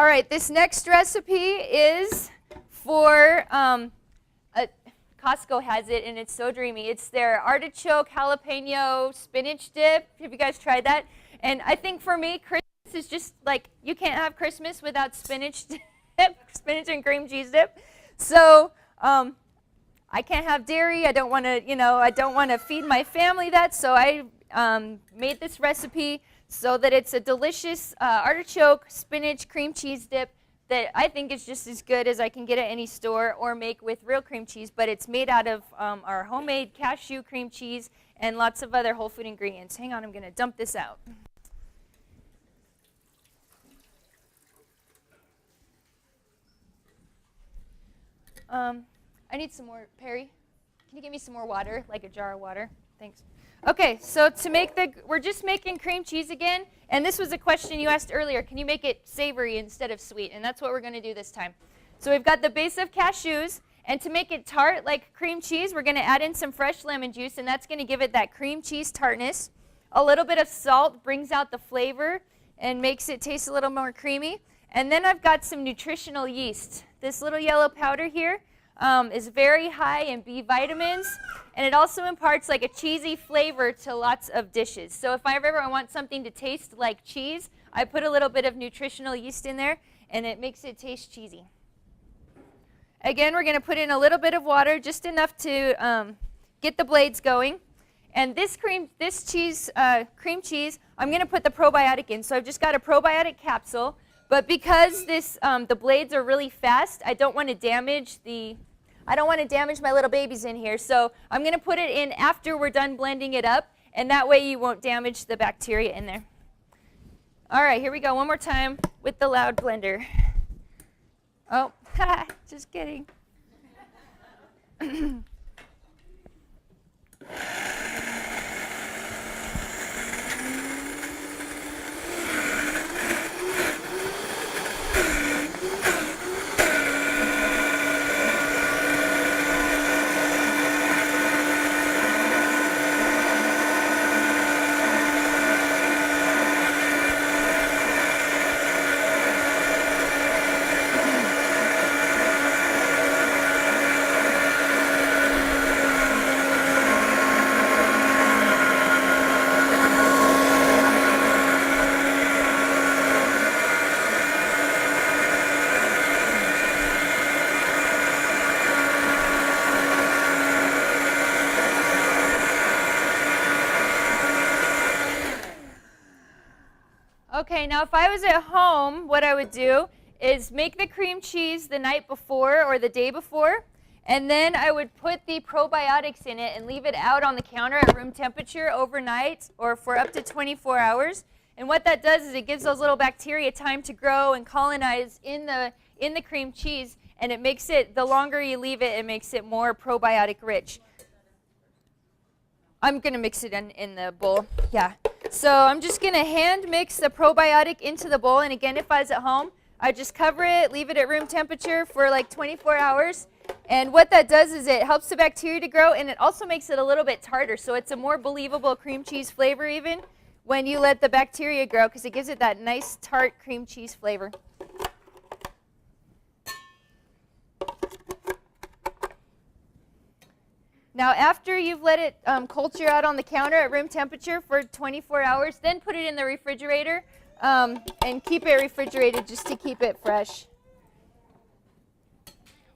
All right, this next recipe is for, Costco has it, and it's so dreamy. It's their artichoke jalapeno spinach dip. Have you guys tried that? And I think for me, Christmas is just like, you can't have Christmas without spinach dip, spinach and cream cheese dip. So I can't have dairy. I don't want to, I don't want to feed my family that. So I made this recipe so that it's a delicious artichoke spinach cream cheese dip that I think is just as good as I can get at any store or make with real cream cheese, but it's made out of our homemade cashew cream cheese and lots of other whole food ingredients. Hang on, I'm going to dump this out. I need some more, Perry. Can you give me some more water, like a jar of water? Thanks. Okay, so to make we're just making cream cheese again, and this was a question you asked earlier. Can you make it savory instead of sweet? And that's what we're going to do this time. So we've got the base of cashews, and to make it tart like cream cheese, we're going to add in some fresh lemon juice, and that's going to give it that cream cheese tartness. A little bit of salt brings out the flavor and makes it taste a little more creamy. And then I've got some nutritional yeast. This little yellow powder here is very high in B vitamins, and it also imparts like a cheesy flavor to lots of dishes. So if I ever want something to taste like cheese, I put a little bit of nutritional yeast in there, and it makes it taste cheesy. Again, we're going to put in a little bit of water, just enough to get the blades going. And this cream cheese, I'm going to put the probiotic in. So I've just got a probiotic capsule, but because the blades are really fast, I don't want to damage my little babies in here. So I'm going to put it in after we're done blending it up, and that way you won't damage the bacteria in there. All right, here we go one more time with the loud blender. Oh, just kidding. Okay, now if I was at home, what I would do is make the cream cheese the night before or the day before, and then I would put the probiotics in it and leave it out on the counter at room temperature overnight or for up to 24 hours. And what that does is it gives those little bacteria time to grow and colonize in the cream cheese, and it makes it, the longer you leave it, it makes it more probiotic rich. I'm going to mix it in the bowl. Yeah. So I'm just going to hand mix the probiotic into the bowl. And again, if I was at home, I just cover it, leave it at room temperature for like 24 hours. And what that does is it helps the bacteria to grow, and it also makes it a little bit tartar. So it's a more believable cream cheese flavor even when you let the bacteria grow, because it gives it that nice tart cream cheese flavor. Now, after you've let it culture out on the counter at room temperature for 24 hours, then put it in the refrigerator and keep it refrigerated just to keep it fresh.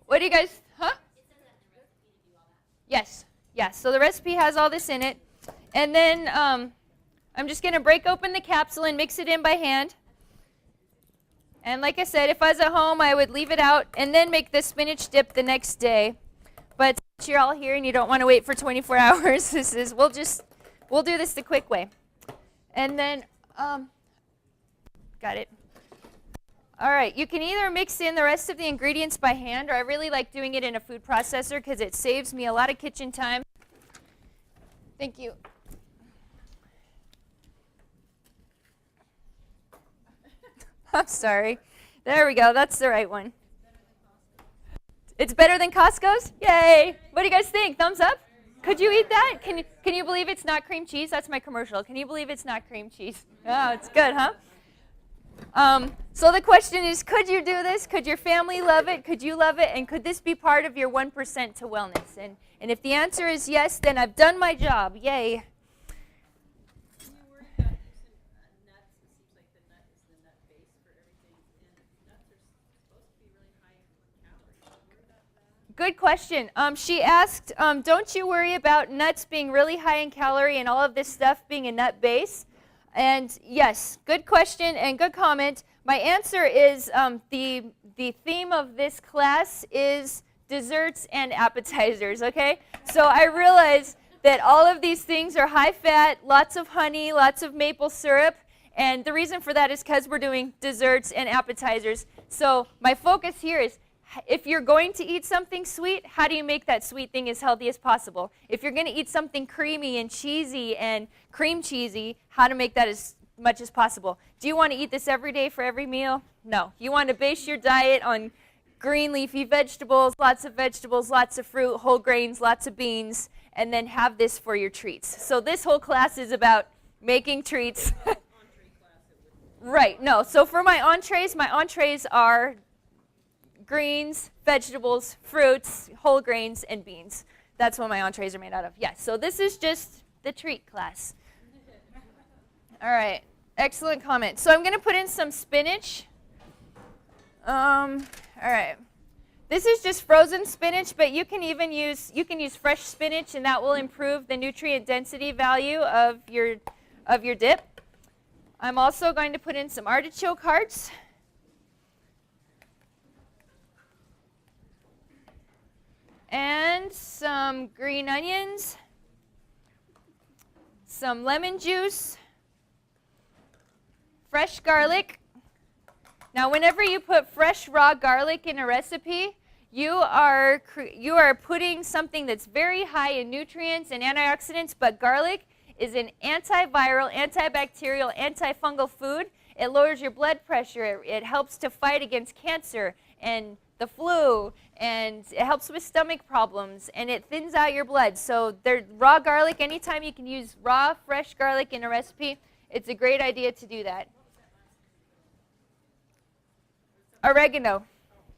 What do you guys, Yes, yes. So the recipe has all this in it. And then I'm just going to break open the capsule and mix it in by hand. And like I said, if I was at home, I would leave it out and then make the spinach dip the next day. But since you're all here and you don't want to wait for 24 hours, we'll do this the quick way. And then, got it. All right, you can either mix in the rest of the ingredients by hand, or I really like doing it in a food processor because it saves me a lot of kitchen time. Thank you. I'm sorry. There we go. That's the right one. It's better than Costco's? Yay! What do you guys think? Thumbs up? Could you eat that? Can you believe it's not cream cheese? That's my commercial. Can you believe it's not cream cheese? Oh, it's good, huh? So the question is, could you do this? Could your family love it? Could you love it? And could this be part of your 1% to wellness? And if the answer is yes, then I've done my job. Yay. Can you worry about using nuts? It seems like the nut is the nut base for everything. And nuts are supposed to be really high in calories. Do you worry about that? Good question. She asked, don't you worry about nuts being really high in calorie and all of this stuff being a nut base? And yes, good question and good comment. My answer is the theme of this class is desserts and appetizers, okay? So I realize that all of these things are high fat, lots of honey, lots of maple syrup, and the reason for that is because we're doing desserts and appetizers. So my focus here is, if you're going to eat something sweet, how do you make that sweet thing as healthy as possible? If you're going to eat something creamy and cheesy and cream cheesy, how to make that as much as possible? Do you want to eat this every day for every meal? No. You want to base your diet on green leafy vegetables, lots of fruit, whole grains, lots of beans, and then have this for your treats. So this whole class is about making treats. Right. No. So for my entrees are greens, vegetables, fruits, whole grains, and beans. That's what my entrees are made out of. Yes, so this is just the treat class. All right, excellent comment. So I'm going to put in some spinach. All right. This is just frozen spinach, but you can use fresh spinach, and that will improve the nutrient density value of your dip. I'm also going to put in some artichoke hearts. And some green onions, some lemon juice, fresh garlic. Now, whenever you put fresh raw garlic in a recipe, you are putting something that's very high in nutrients and antioxidants, but garlic is an antiviral, antibacterial, antifungal food. It lowers your blood pressure. It helps to fight against cancer and the flu, and it helps with stomach problems, and it thins out your blood. So raw garlic, anytime you can use raw, fresh garlic in a recipe, it's a great idea to do that. Oregano,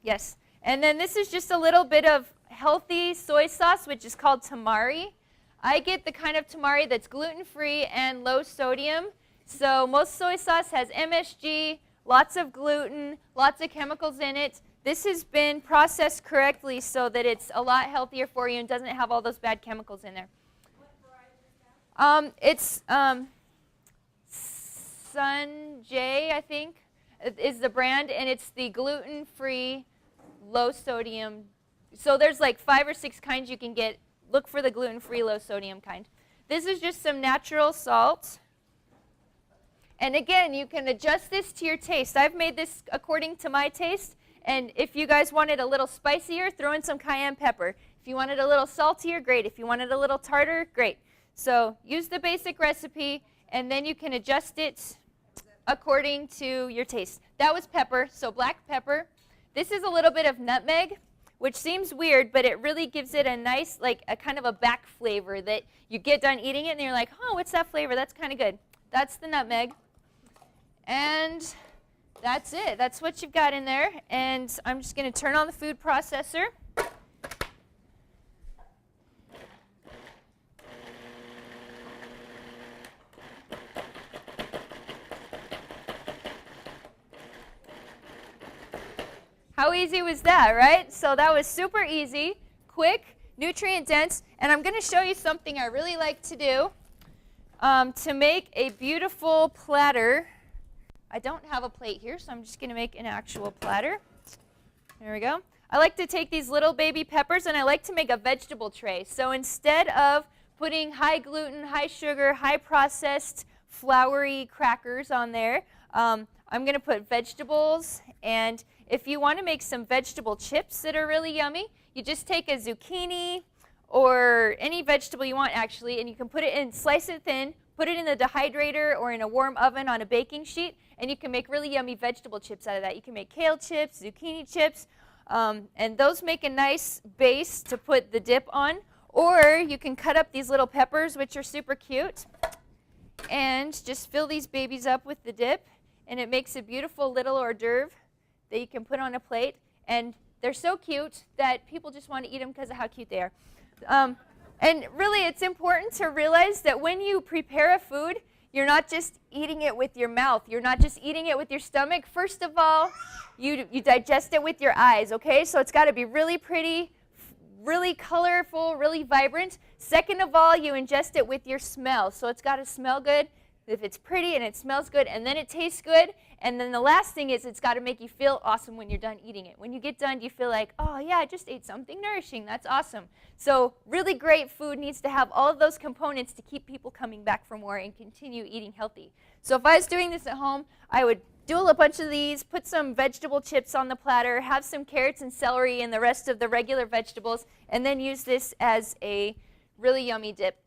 yes. And then this is just a little bit of healthy soy sauce, which is called tamari. I get the kind of tamari that's gluten-free and low sodium. So most soy sauce has MSG, lots of gluten, lots of chemicals in it. This has been processed correctly so that it's a lot healthier for you and doesn't have all those bad chemicals in there. What variety is that? It's Sun-J, I think, is the brand, and it's the gluten-free, low-sodium. So there's like 5 or 6 kinds you can get. Look for the gluten-free, low-sodium kind. This is just some natural salt. And again, you can adjust this to your taste. I've made this according to my taste. And if you guys want it a little spicier, throw in some cayenne pepper. If you want it a little saltier, great. If you want it a little tartar, great. So use the basic recipe, and then you can adjust it according to your taste. That was pepper, so black pepper. This is a little bit of nutmeg, which seems weird, but it really gives it a nice, like a kind of a back flavor that you get done eating it, and you're like, oh, what's that flavor? That's kind of good. That's the nutmeg. And that's it. That's what you've got in there. And I'm just going to turn on the food processor. How easy was that, right? So that was super easy, quick, nutrient dense. And I'm going to show you something I really like to do to make a beautiful platter. I don't have a plate here, so I'm just going to make an actual platter. There we go. I like to take these little baby peppers, and I like to make a vegetable tray. So instead of putting high gluten, high sugar, high processed, floury crackers on there, I'm going to put vegetables. And if you want to make some vegetable chips that are really yummy, you just take a zucchini or any vegetable you want, actually, and you can put it in, slice it thin, put it in the dehydrator or in a warm oven on a baking sheet, and you can make really yummy vegetable chips out of that. You can make kale chips, zucchini chips, and those make a nice base to put the dip on. Or you can cut up these little peppers, which are super cute, and just fill these babies up with the dip. and it makes a beautiful little hors d'oeuvre that you can put on a plate. And they're so cute that people just want to eat them because of how cute they are. And really, it's important to realize that when you prepare a food, you're not just eating it with your mouth. You're not just eating it with your stomach. First of all, you digest it with your eyes, okay? So it's got to be really pretty, really colorful, really vibrant. Second of all, you ingest it with your smell. So it's got to smell good. If it's pretty and it smells good and then it tastes good. And then the last thing is it's got to make you feel awesome when you're done eating it. When you get done, you feel like, oh yeah, I just ate something nourishing. That's awesome. So really great food needs to have all of those components to keep people coming back for more and continue eating healthy. So if I was doing this at home, I would do a bunch of these, put some vegetable chips on the platter, have some carrots and celery and the rest of the regular vegetables, and then use this as a really yummy dip.